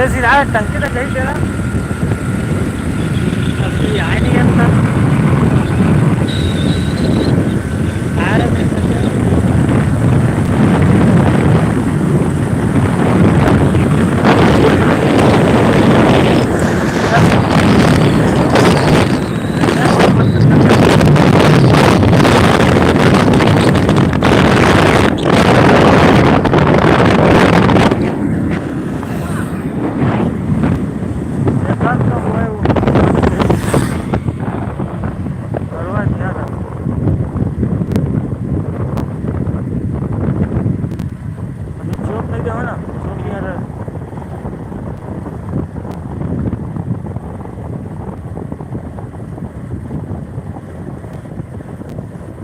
सीधा टंकी तक गई तेरा अभी आए नहीं आता आ रहे थे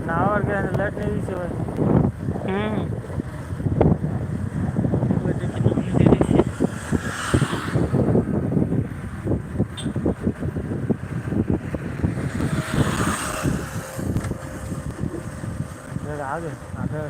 नावर के लेट नहीं से आगे आगे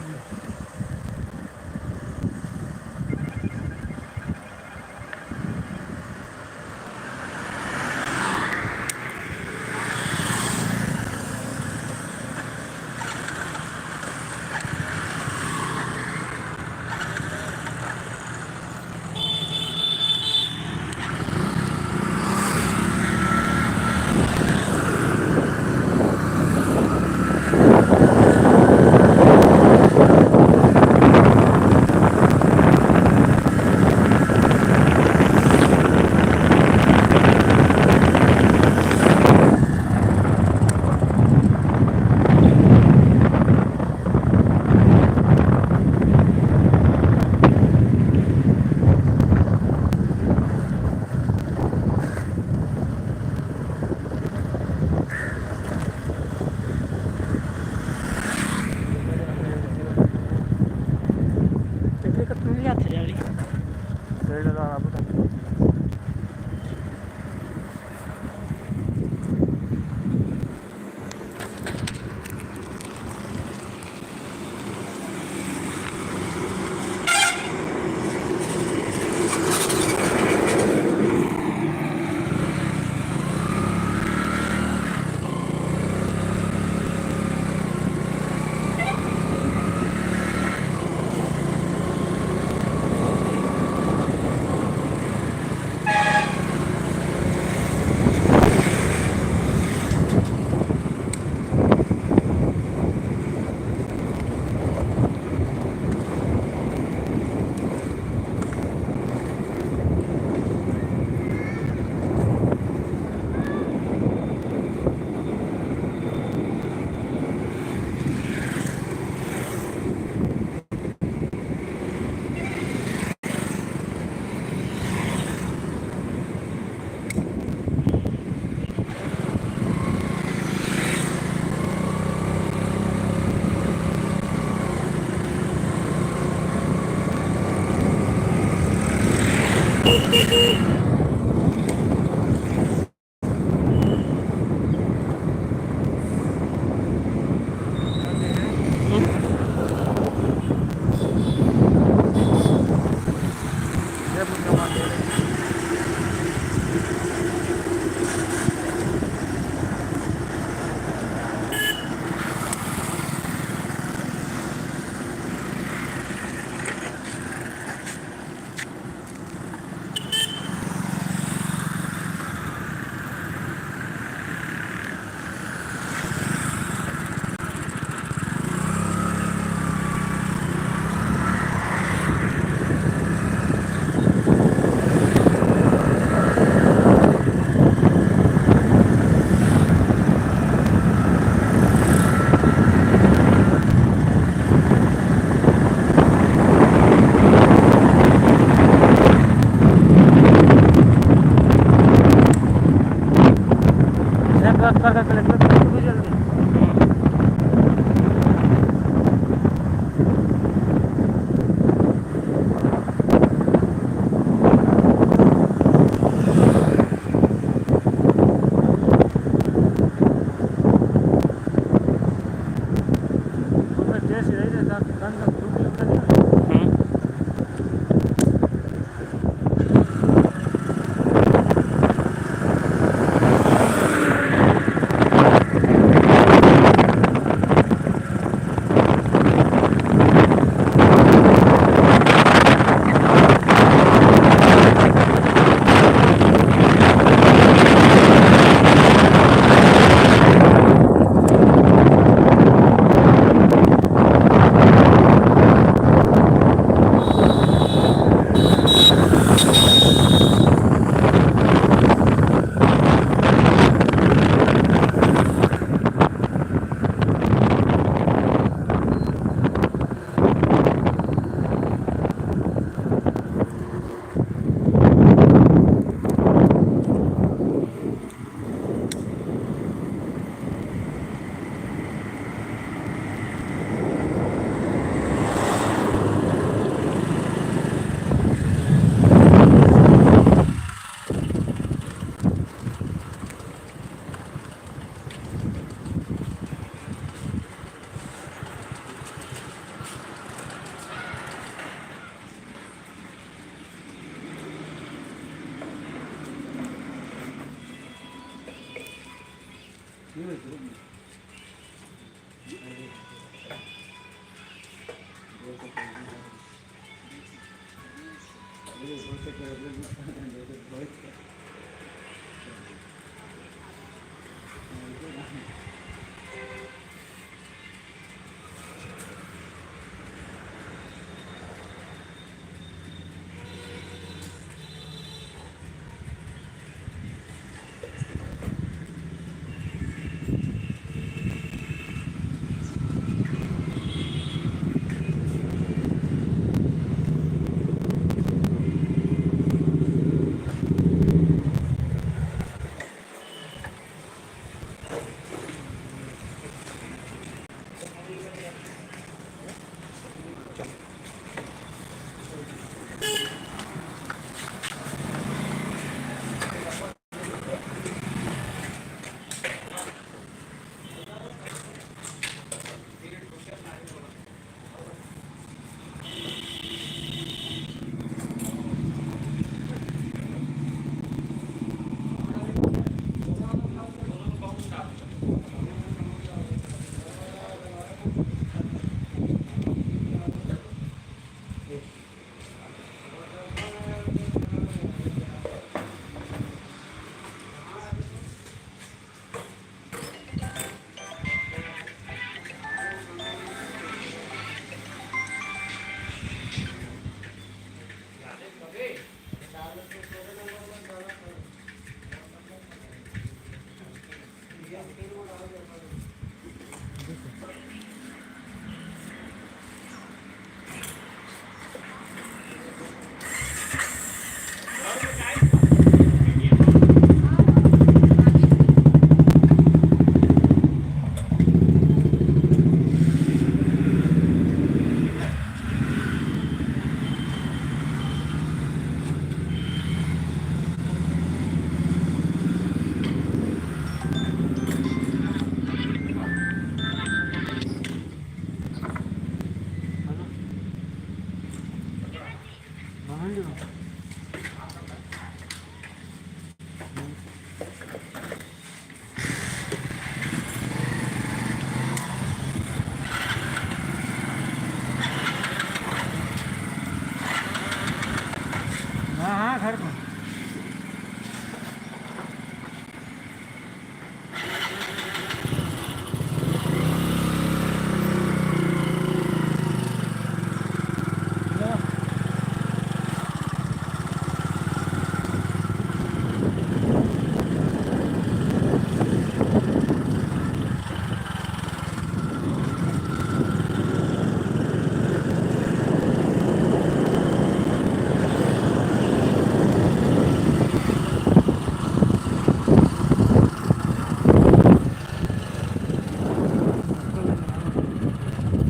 हाँ हाँ घर में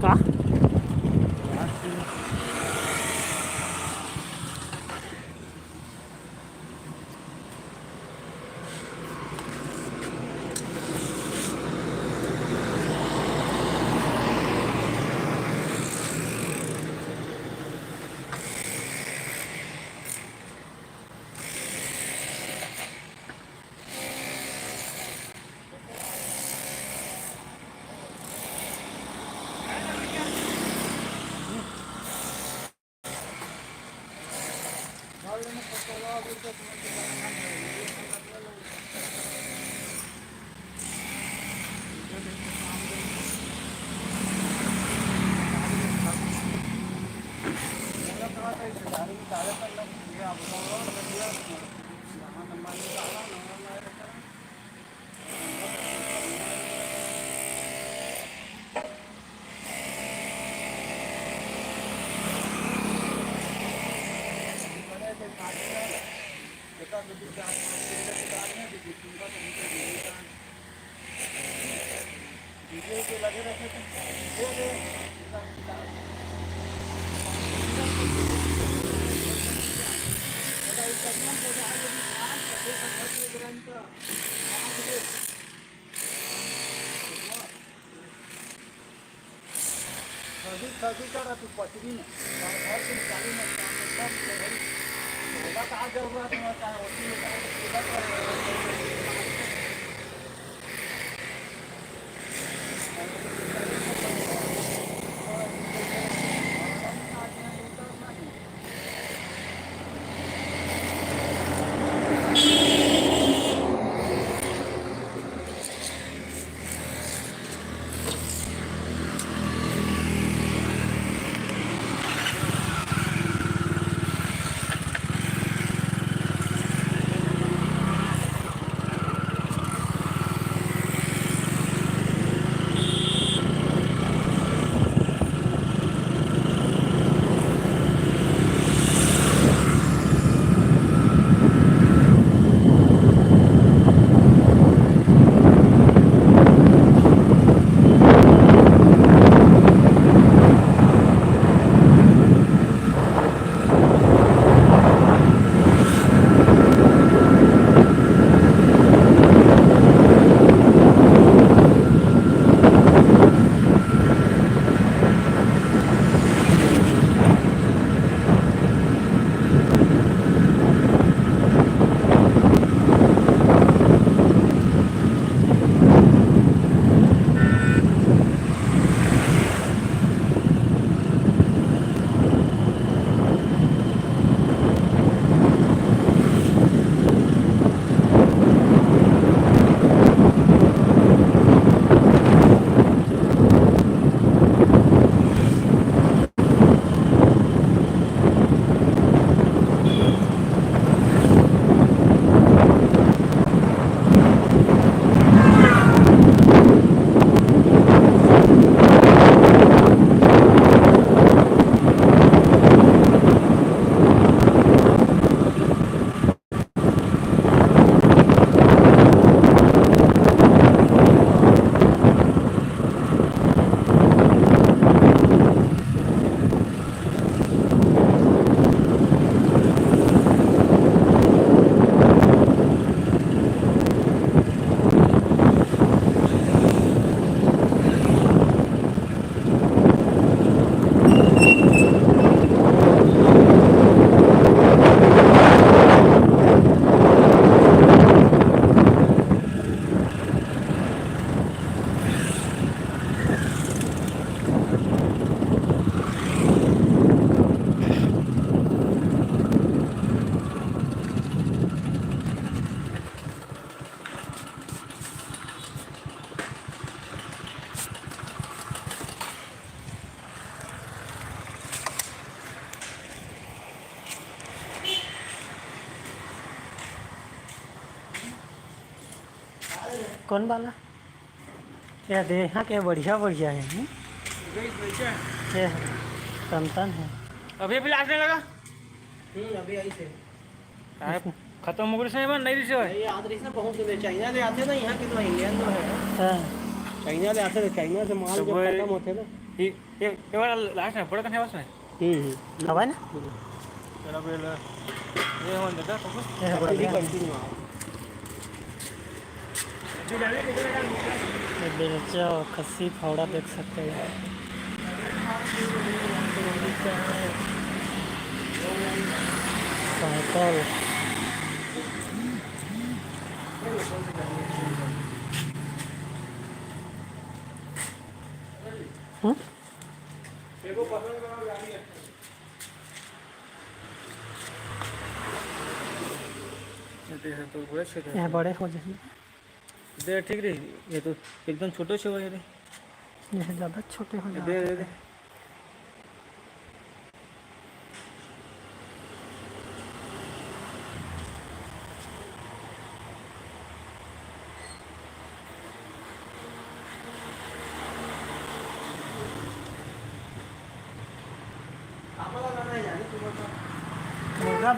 का कौन वाला? क्या देखा क्या बढ़िया बढ़िया है ये संतन है। अभी भी लास्ट लगा अभी आई से खत्म हो गई नहीं रिसे ये याद रही ना बहुत से चाइना ले आते ना यहाँ के तो इंडियन तो है हाँ चाइना ले आते थे चाइना से माल जब खत्म होते ना ये वाला लास्ट में पड़ा कहाँ उसमें हवा ना तेरा बेल ये हो देखा तो ये बढ़िया है। ये बेलचा और खस्सी फावड़ा देख सकते हैं। साइकिल तो बड़े छे ये बड़े हो जाएंगे। दे ठीक रही ये तो एकदम छोटे छे ये ये ज़्यादा छोटे हो दे जाते दे दे मुर्गा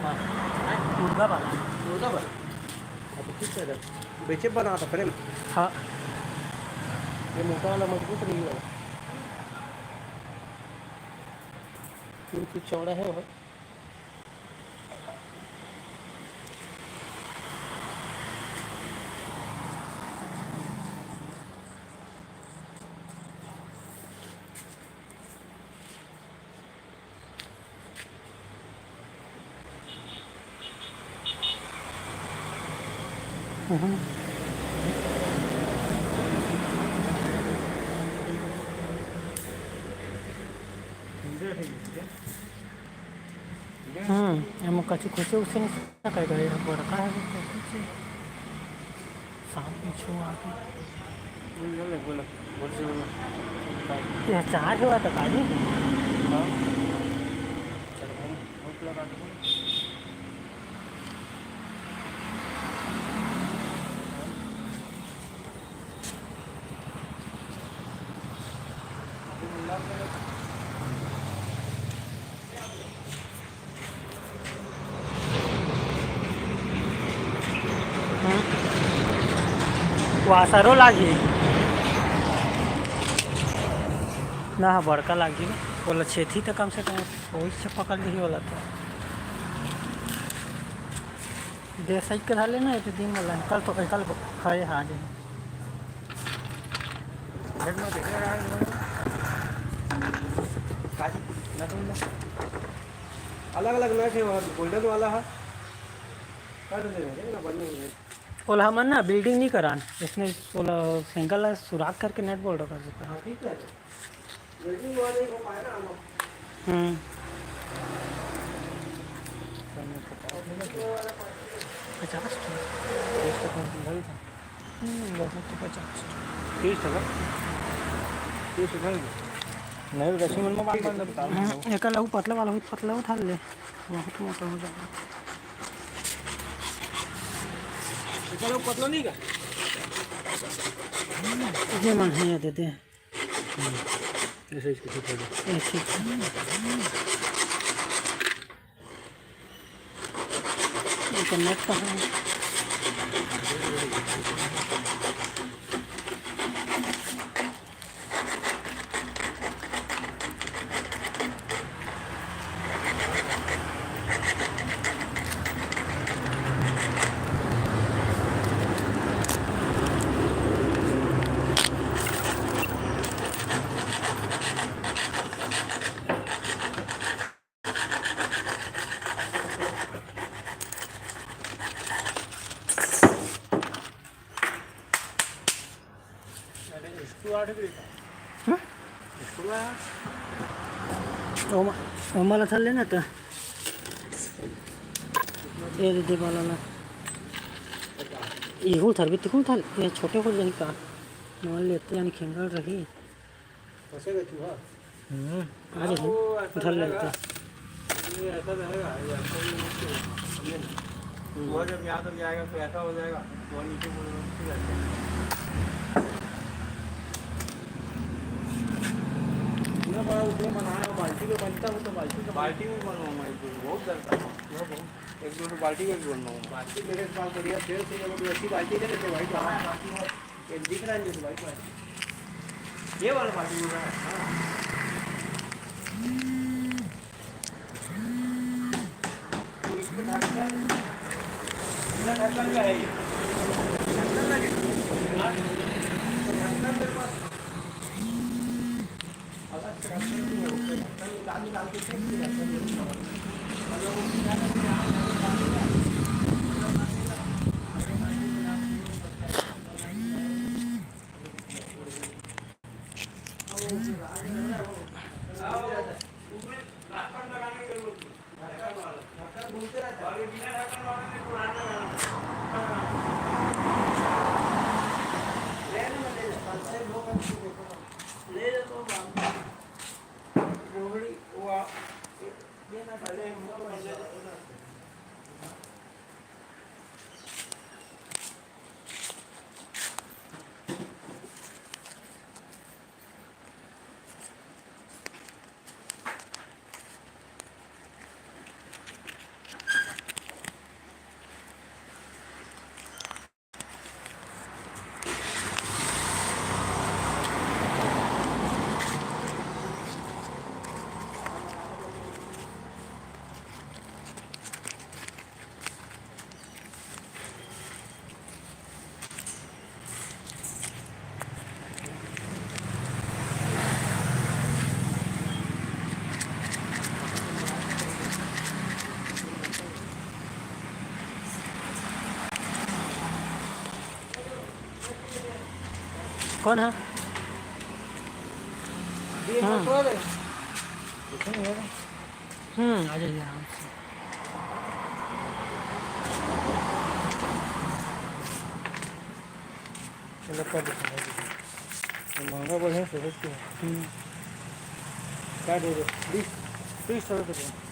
वाला बेचे बना था फ्रेम हाँ ये मोटा वाला मजबूत नहीं है कुछ चौड़ा है वह हम कच्ची खुशी उससे नहीं कर गए बड़का है कुछ शाम पीछू आगे ये चार्ज हुआ था काजी वासरो लागी ना बड़का लागी बोला छेथी तो कम से कम वही से पकड़ ली वाला तो दे सही के धाले ना एक दिन वाला कल तो कल खाए हाँ जी अलग अलग नट है गोल्डन वाला है बोला हम ना बिल्डिंग नहीं करान इसने बोला सिंगल सुराख करके नेट बोल रहा था ठीक है बिल्डिंग वाले को पाए ना हम 50 नहीं रसी मन में बात बता एक लहू पतला वाला पतला उठा ले बहुत मोटा हो जाएगा चलो पतला नहीं का ये मन है ये दे दे ऐसे इसको ठीक कर दो ऐसे ये नेट का है मला चालले ना आता ये दे वाला ये थर भी तिकून था ये छोटे हो जाए का मान लेते यानी खेंगड़ रही फंसे गए चूहा आ जाए धर लेते ये ऐसा रहेगा वो जब यहाँ तक जाएगा तो ऐसा हो जाएगा वो नीचे किलो बनता हो तो बाल्टी में बनवाऊँ मैं बहुत डरता हूँ एक दो बाल्टी में भी बनवाऊँ बाल्टी मेरे पास बढ़िया फिर से वो ऐसी बाल्टी है जैसे वाइट वाला एक दिख रहा है जैसे वाइट वाला ये वाला बाल्टी बोल रहा है हाँ तो इसमें ढक्कन का है ये ढक्कन लगे हाँ तो ढक्कन मेरे पास अलग से ढक्कन नहीं है उसमें ढक्कन निकाल के फेंक दिया ढक्कन नहीं है और लोगों को क्या करते हैं कौन है? आ जाइए आराम से। महंगा बढ़िया समझते हैं क्या दे रहे 20 रुपये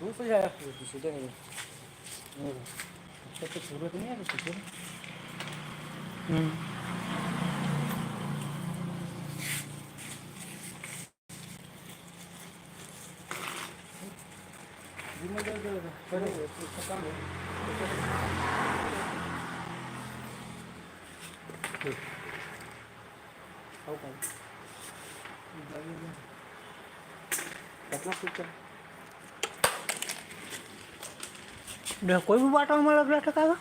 दूसरी जाएगा सीधे नहीं अच्छा तो जरूरत नहीं है तो सीधे करेंगे इसका काम कितना कुछ कोई भी बाटल में लग रहा था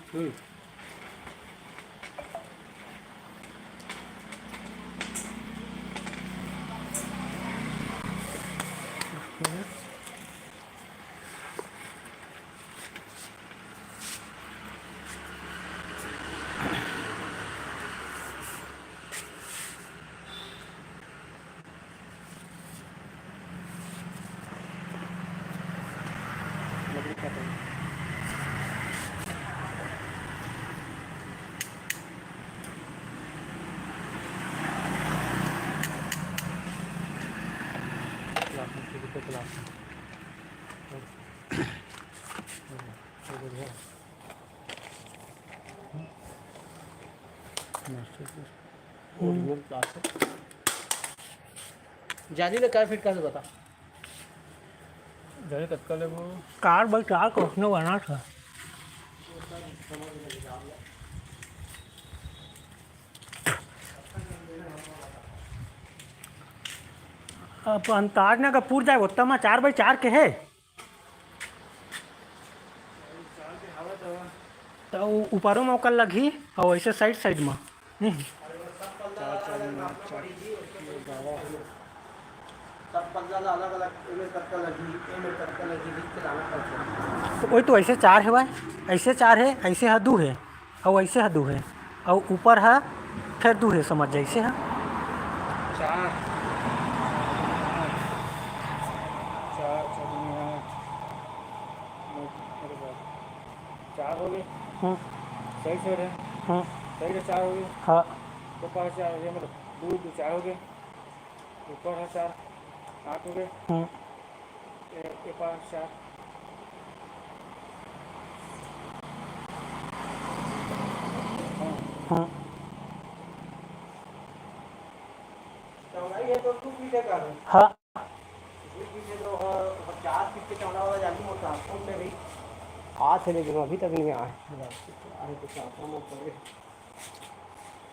इसको चलाते हैं। ओरिजिनल क्लास है। जाली ने क्या फिट कर बता जैसे तत्काल है वो कार भाई कार को उसने बना था। अब अंताज ने कपूर जाए उत्तम 4x4 के है तो ऊपरों में ओकर लगी और ऐसे साइड साइड में नहीं सब बदला अलग अलग इमेज तक लगी इमेज तक लगी लिख के लाना पड़ता तो वही तो ऐसे 4 है भाई ऐसे 4 है ऐसे है 2 है और ऐसे है 2 है और ऊपर है फिर 2 है समझ जैसे है 4 4 हो गए सही से है सही से 4 हो गए हाँ ऊपर 4 हो गए मतलब 2 4 हो गए ऊपर है 4 8 हो गए ये 5 4 हाँ चौड़ाई है तो 2 फीट है कर हाँ 2 फीट है तो 4 फीट के चौड़ा वाला जाली मोटा कौन से भाई हाथ है लेकिन अभी तक नहीं आया आए तो चाहता हूँ पड़े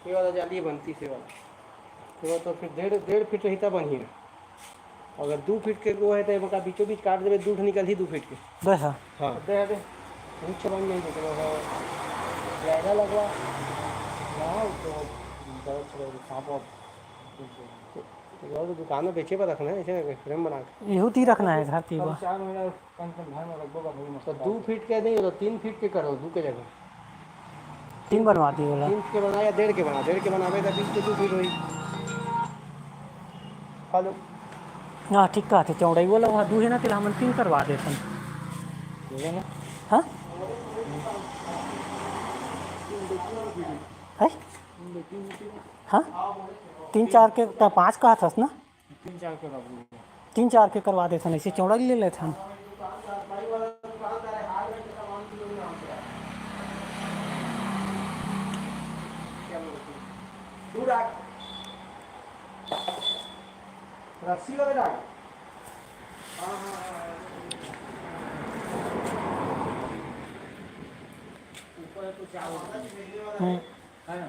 ये वाला जाली बनती से वाला तो फिर 1.5 फीट रही था बनी है अगर 2 फीट के वो है तो मतलब बीचों बीच काट देवे दूध निकल ही 2 फीट के दे हाँ हाँ दे दे नीचे बन नहीं तो ज़्यादा लगवा यहाँ तो सांप तो दुकान में बेचे पर रखना है ऐसे फ्रेम बना के यहू ती रखना है घर की 4 महीना कम से कम घर में रखोगा भाई तो 2 फीट के नहीं तो 3 फीट के करो 2 के जगह 3 बनवा दी बोला 3 के बना या 1.5 के बना 1.5 के बनावे तो 20 के 2 फीट हुई हेलो हाँ ठीक कहते चौड़ाई बोला वहाँ 2 है ना तिल हम 3 करवा देते बोले ना हाँ है हाँ 3 4 के 5 कहा था ना 3 4 के रख 3 4 के करवा देते ऐसे चौड़ाई ले लेते हम रस्सी वाले डाल ऊपर तो 4 है ना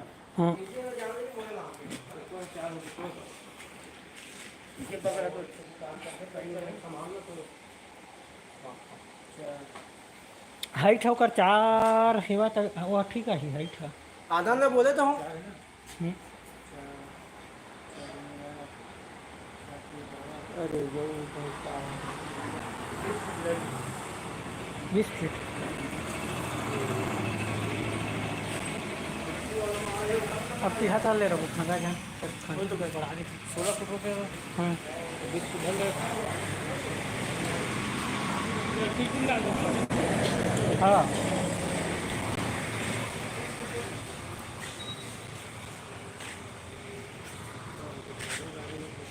हाइट है ओकर 4 हेवा तक वो ठीक है हाइट है आधा में बोले तो हूँ अरे 20 फीट अब 73 ले रहा हूँ जहाँ कोई तो बढ़ा दी 16 फुट रुपये 20 फुट ढल गए हाँ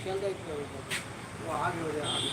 चल देख वो आगे हो जाए आगे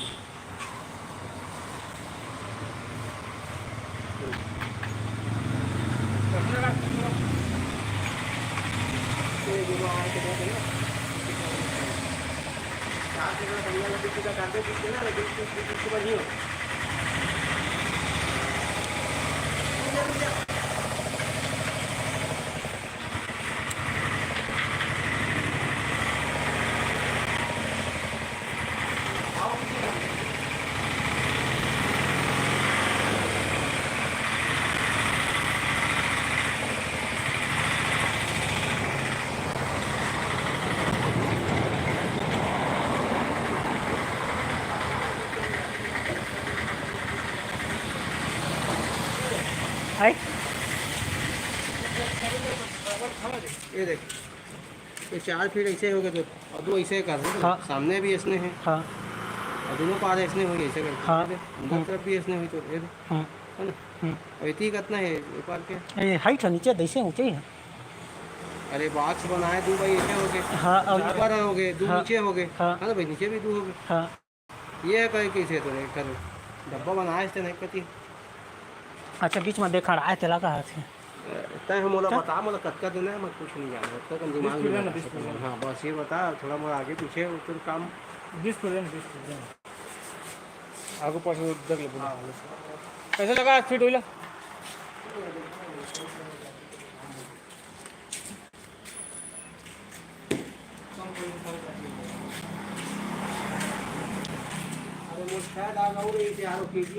हाइट ये देख ये 4 फीट ऐसे हो गए तो और 2 ऐसे कर दे हाँ। सामने भी इसने है हाँ और दोनों पार ऐसे हुई ऐसे कर हाँ। अंदर तरफ भी इसने हुई तो ये देख हाँ है ना और इतनी कितना है ये पार के ये हाइट है नीचे दैसे ऊँचे ही है अरे बॉक्स बनाए 2 भाई ऐसे हो गए हाँ और ऊपर हो गए 2 हाँ। नीचे हो गए हाँ। है ना भाई नीचे भी 2 हो गए हाँ ये कहीं कैसे तो नहीं कर डब्बा बनाए थे नहीं कती अच्छा बीच में देखा आए थे लगा थे तय हम बोला बता मतलब कटका देना है मैं कुछ नहीं जाना उसका कम दिमाग में ना, लगा सकता। हाँ बस ये बता थोड़ा मोड़ा आगे पीछे उतर काम 20% आगो पाछो देख ले बोला कैसे लगा फिट होइला अरे वो शायद आ गए यार कीजिए